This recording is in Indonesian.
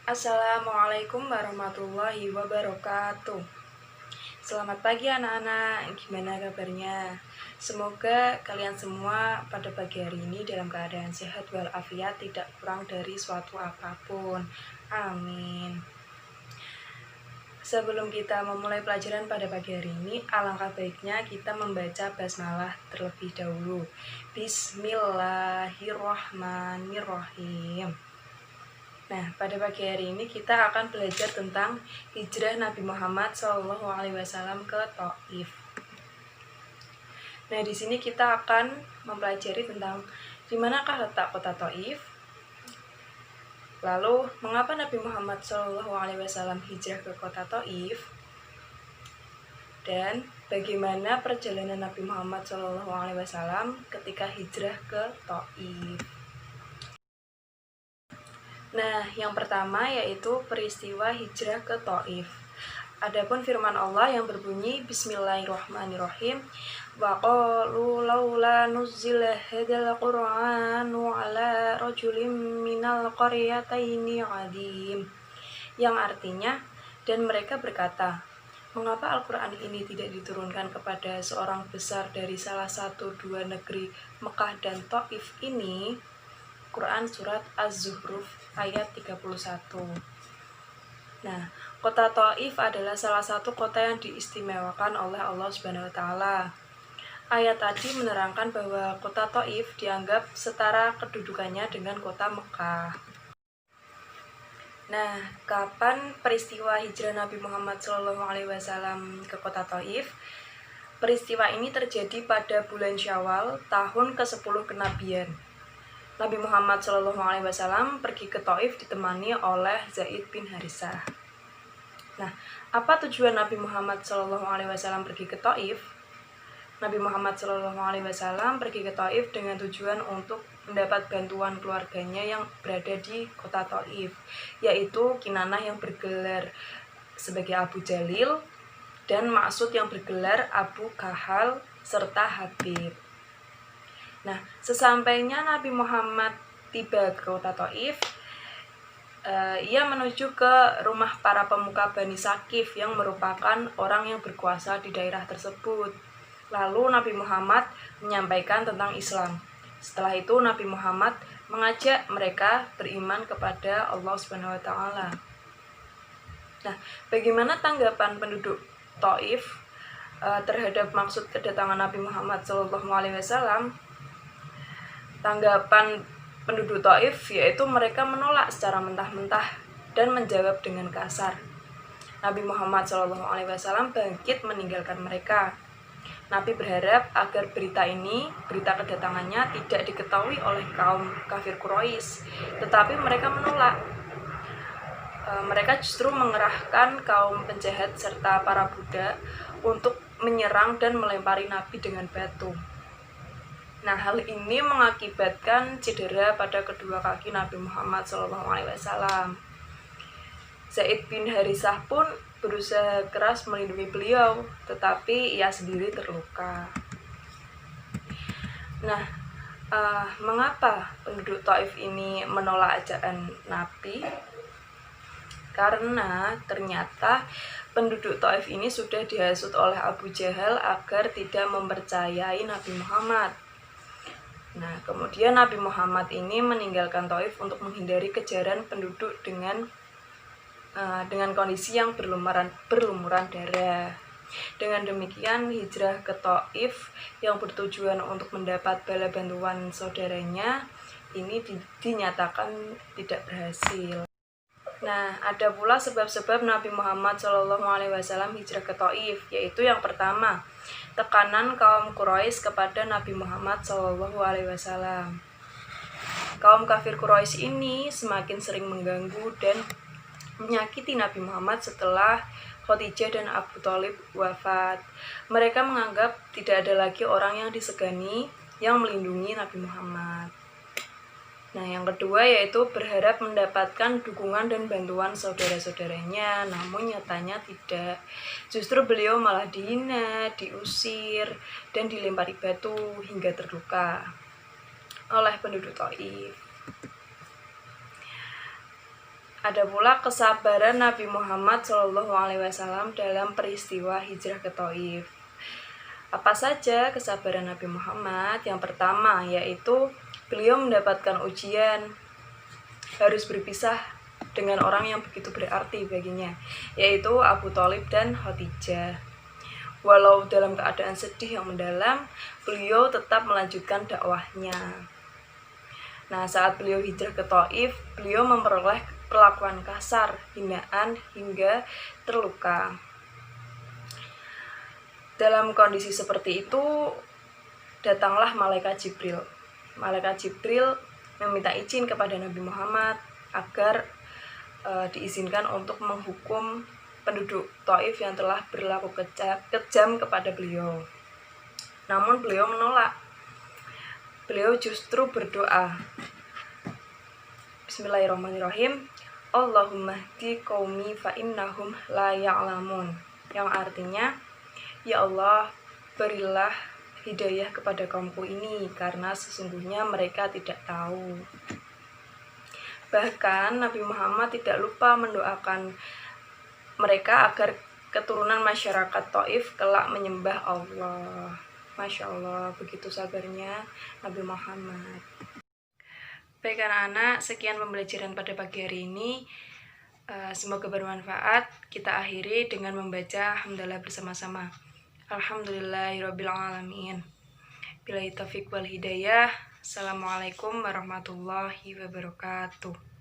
Assalamualaikum warahmatullahi wabarakatuh. Selamat pagi anak-anak, gimana kabarnya? Semoga kalian semua pada pagi hari ini dalam keadaan sehat walafiat, tidak kurang dari suatu apapun. Amin. Sebelum kita memulai pelajaran pada pagi hari ini, alangkah baiknya kita membaca basmalah terlebih dahulu. Bismillahirrahmanirrahim. Nah, pada pagi hari ini kita akan belajar tentang hijrah Nabi Muhammad SAW ke Thaif. Nah, di sini kita akan mempelajari tentang di manakah letak kota Thaif, lalu mengapa Nabi Muhammad SAW hijrah ke kota Thaif, dan bagaimana perjalanan Nabi Muhammad SAW ketika hijrah ke Thaif. Nah, yang pertama yaitu peristiwa hijrah ke Thaif. Adapun firman Allah yang berbunyi Bismillahirrahmanirrahim, wa qalu laula nuzzila hadzal qur'anu ala rajulin minal qaryataini adim, yang artinya, dan mereka berkata, mengapa Al-Quran ini tidak diturunkan kepada seorang besar dari salah satu dua negeri Mekah dan Thaif ini? Quran Surat Az-Zuhruf ayat 31. Nah, kota Thaif adalah salah satu kota yang diistimewakan oleh Allah Subhanahu wa taala. Ayat tadi menerangkan bahwa kota Thaif dianggap setara kedudukannya dengan kota Mekah. Nah, kapan peristiwa hijrah Nabi Muhammad SAW ke kota Thaif? Peristiwa ini terjadi pada bulan Syawal tahun ke-10 kenabian. Nabi Muhammad SAW pergi ke Thaif ditemani oleh Zaid bin Harisah. Nah, apa tujuan Nabi Muhammad SAW pergi ke Thaif? Nabi Muhammad SAW pergi ke Thaif dengan tujuan untuk mendapat bantuan keluarganya yang berada di kota Thaif, yaitu Kinanah yang bergelar sebagai Abu Jalil dan Maksud yang bergelar Abu Kahal serta Habib. Nah, sesampainya Nabi Muhammad tiba ke kota Thaif, ia menuju ke rumah para pemuka Bani Sakif yang merupakan orang yang berkuasa di daerah tersebut. Lalu Nabi Muhammad menyampaikan tentang Islam. Setelah itu Nabi Muhammad mengajak mereka beriman kepada Allah Subhanahu wa taala. Nah, bagaimana tanggapan penduduk Thaif terhadap maksud kedatangan Nabi Muhammad SAW? Tanggapan penduduk Thaif yaitu mereka menolak secara mentah-mentah dan menjawab dengan kasar. Nabi Muhammad SAW bangkit meninggalkan mereka. Nabi berharap agar berita kedatangannya tidak diketahui oleh kaum kafir Quraisy, tetapi mereka menolak. Mereka justru mengerahkan kaum penjahat serta para budak untuk menyerang dan melempari Nabi dengan batu. Nah, hal ini mengakibatkan cedera pada kedua kaki Nabi Muhammad SAW. Zaid bin Harisah pun berusaha keras melindungi beliau, tetapi ia sendiri terluka. Nah, mengapa penduduk Thaif ini menolak ajakan Nabi? Karena ternyata penduduk Thaif ini sudah dihasut oleh Abu Jahal agar tidak mempercayai Nabi Muhammad. Nah, kemudian Nabi Muhammad ini meninggalkan Thaif untuk menghindari kejaran penduduk dengan kondisi yang berlumuran darah. Dengan demikian, hijrah ke Thaif yang bertujuan untuk mendapat bala bantuan saudaranya ini dinyatakan tidak berhasil. Nah, ada pula sebab-sebab Nabi Muhammad SAW hijrah ke Thaif, yaitu yang pertama, tekanan kaum Quraisy kepada Nabi Muhammad SAW. Kaum kafir Quraisy ini semakin sering mengganggu dan menyakiti Nabi Muhammad setelah Khadijah dan Abu Thalib wafat. Mereka menganggap tidak ada lagi orang yang disegani yang melindungi Nabi Muhammad. Nah, yang kedua yaitu berharap mendapatkan dukungan dan bantuan saudara-saudaranya, namun nyatanya tidak. Justru beliau malah dihina, diusir, dan dilempari batu hingga terluka oleh penduduk Thaif. Ada pula kesabaran Nabi Muhammad SAW dalam peristiwa hijrah ke Thaif. Apa saja kesabaran Nabi Muhammad? Yang pertama yaitu beliau mendapatkan ujian harus berpisah dengan orang yang begitu berarti baginya, yaitu Abu Thalib dan Khadijah. Walau dalam keadaan sedih yang mendalam, beliau tetap melanjutkan dakwahnya. Nah, saat beliau hijrah ke Thaif, beliau memperoleh perlakuan kasar, hinaan, hingga terluka. Dalam kondisi seperti itu, datanglah Malaikat Jibril. Malaikat Jibril meminta izin kepada Nabi Muhammad agar diizinkan untuk menghukum penduduk Thaif yang telah berlaku kejam kepada beliau. Namun beliau menolak. Beliau justru berdoa, Bismillahirrahmanirrahim, Allahumma hdi qaumi fa innahum la ya'lamun, yang artinya, ya Allah, berilah hidayah kepada kaumku ini karena sesungguhnya mereka tidak tahu. Bahkan Nabi Muhammad tidak lupa mendoakan mereka agar keturunan masyarakat Thaif kelak menyembah Allah. Masya Allah, begitu sabarnya Nabi Muhammad. Baik anak-anak, sekian pembelajaran pada pagi hari ini. Semoga bermanfaat. Kita akhiri dengan membaca hamdalah bersama-sama. Alhamdulillahirabbil alamin. Billahi taufiq wal hidayah. Assalamualaikum warahmatullahi wabarakatuh.